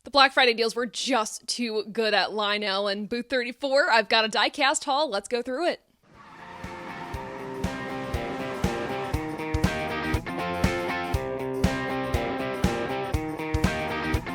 The Black Friday deals were just too good at Lionel and booth 34. I've got a diecast haul. Let's go through it.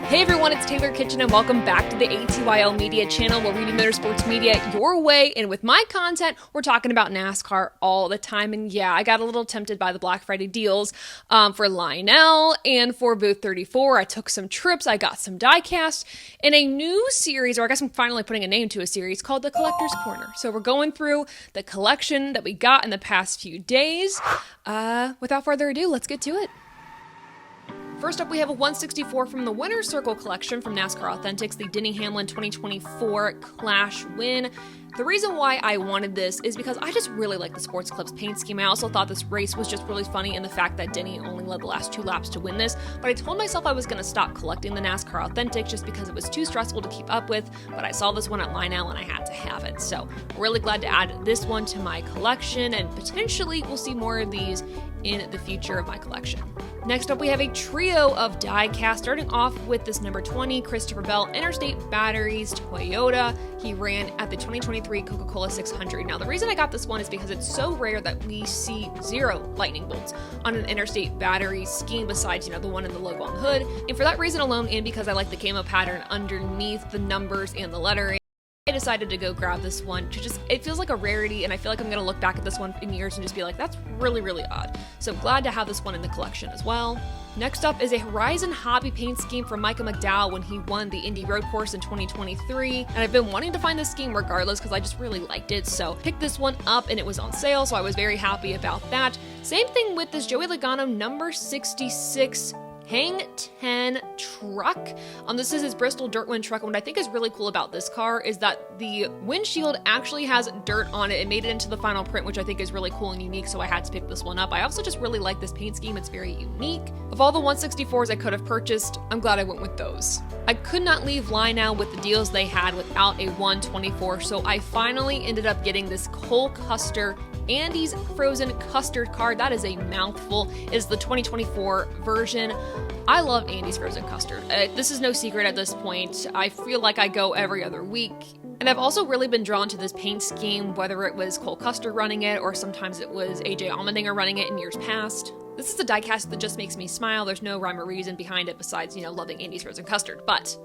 Hey everyone, it's Taylor Kitchen and welcome back to the ATYL Media channel where we do motorsports media your way. And with my content, we're talking about NASCAR all the time. And yeah, I got a little tempted by the Black Friday deals for Lionel and for booth 34. I took some trips, I got some diecast in a new series, or I guess I'm finally putting a name to a series called The Collector's Corner. So we're going through the collection that we got in the past few days. Without further ado, let's get to it. First up, we have a 164 from the Winner's Circle collection from NASCAR Authentics, the Denny Hamlin 2024 Clash win. The reason why I wanted this is because I just really like the Sports Clips paint scheme. I also thought this race was just really funny in the fact that Denny only led the last 2 laps to win this, but I told myself I was going to stop collecting the NASCAR Authentics just because it was too stressful to keep up with, but I saw this one at Lionel and I had to have it. So really glad to add this one to my collection, and potentially we'll see more of these in the future of my collection. Next up, we have a trio of diecast, starting off with this number 20, Christopher Bell Interstate Batteries Toyota. He ran at the 2023 Coca-Cola 600. Now, the reason I got this one is because it's so rare that we see 0 lightning bolts on an Interstate Battery scheme besides, the one in the logo on the hood. And for that reason alone, and because I like the camo pattern underneath the numbers and the lettering, I decided to go grab this one. It feels like a rarity, and I feel like I'm going to look back at this one in years and just be like, that's really, really odd. So glad to have this one in the collection as well. Next up is a Horizon Hobby paint scheme from Micah McDowell when he won the Indy Road Course in 2023. And I've been wanting to find this scheme regardless because I just really liked it. So picked this one up and it was on sale, so I was very happy about that. Same thing with this Joey Logano number 66 Hang 10 truck. This is his Bristol Dirtwind truck. And what I think is really cool about this car is that the windshield actually has dirt on it. It made it into the final print, which I think is really cool and unique, so I had to pick this one up. I also just really like this paint scheme. It's very unique. Of all the 164s I could have purchased, I'm glad I went with those. I could not leave Lionel with the deals they had without a 124, so I finally ended up getting this Cole Custer Andy's Frozen Custard card. That is a mouthful. It is the 2024 version. I love Andy's Frozen Custard. This is no secret at this point. I feel like I go every other week. And I've also really been drawn to this paint scheme, whether it was Cole Custer running it or sometimes it was AJ Allmendinger running it in years past. This is a diecast that just makes me smile. There's no rhyme or reason behind it besides, loving Andy's Frozen Custard. But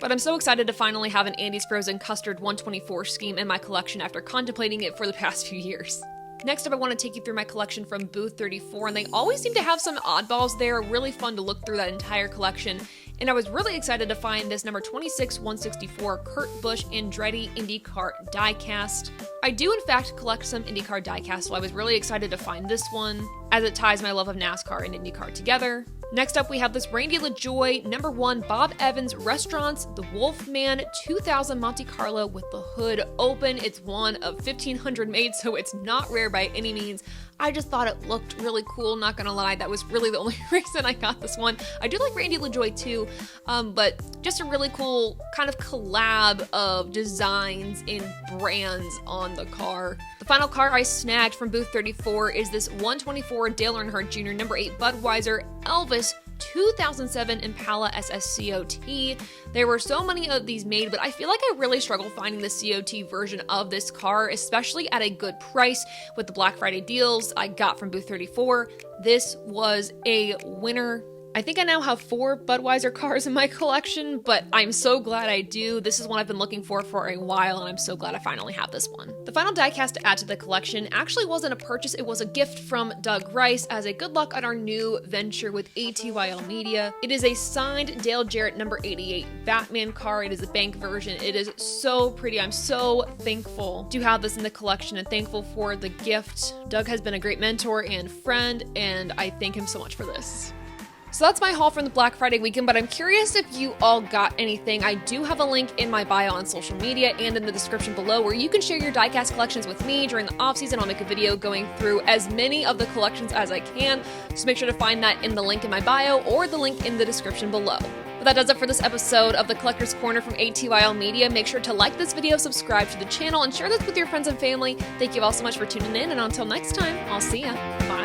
I'm so excited to finally have an Andy's Frozen Custard 124 scheme in my collection after contemplating it for the past few years. Next up, I want to take you through my collection from booth 34, and they always seem to have some oddballs there. Really fun to look through that entire collection. And I was really excited to find this number 26 164 Kurt Busch Andretti IndyCar diecast. I do in fact collect some IndyCar diecast, so I was really excited to find this one as it ties my love of NASCAR and IndyCar together. Next up, we have this Randy LaJoie number 1 Bob Evans Restaurants, the Wolfman 2000 Monte Carlo with the hood open. It's one of 1,500 made, so it's not rare by any means. I just thought it looked really cool, not gonna lie. That was really the only reason I got this one. I do like Randy LaJoie too, but just a really cool kind of collab of designs and brands on the car. The final car I snagged from booth 34 is this 124 Dale Earnhardt Jr. number 8 Budweiser Elvis 2007 Impala SSCOT. There were so many of these made, but I feel like I really struggle finding the COT version of this car, especially at a good price with the Black Friday deals I got from booth 34. This was a winner. I think I now have 4 Budweiser cars in my collection, but I'm so glad I do. This is one I've been looking for a while, and I'm so glad I finally have this one. The final diecast to add to the collection actually wasn't a purchase, it was a gift from Doug Rice as a good luck on our new venture with ATYL Media. It is a signed Dale Jarrett number 88 Batman car. It is a bank version. It is so pretty. I'm so thankful to have this in the collection and thankful for the gift. Doug has been a great mentor and friend, and I thank him so much for this. So that's my haul from the Black Friday weekend, but I'm curious if you all got anything. I do have a link in my bio on social media and in the description below where you can share your diecast collections with me. During the off season, I'll make a video going through as many of the collections as I can. Just make sure to find that in the link in my bio or the link in the description below. But that does it for this episode of the Collector's Corner from ATYL Media. Make sure to like this video, subscribe to the channel, and share this with your friends and family. Thank you all so much for tuning in, and until next time, I'll see ya. Bye.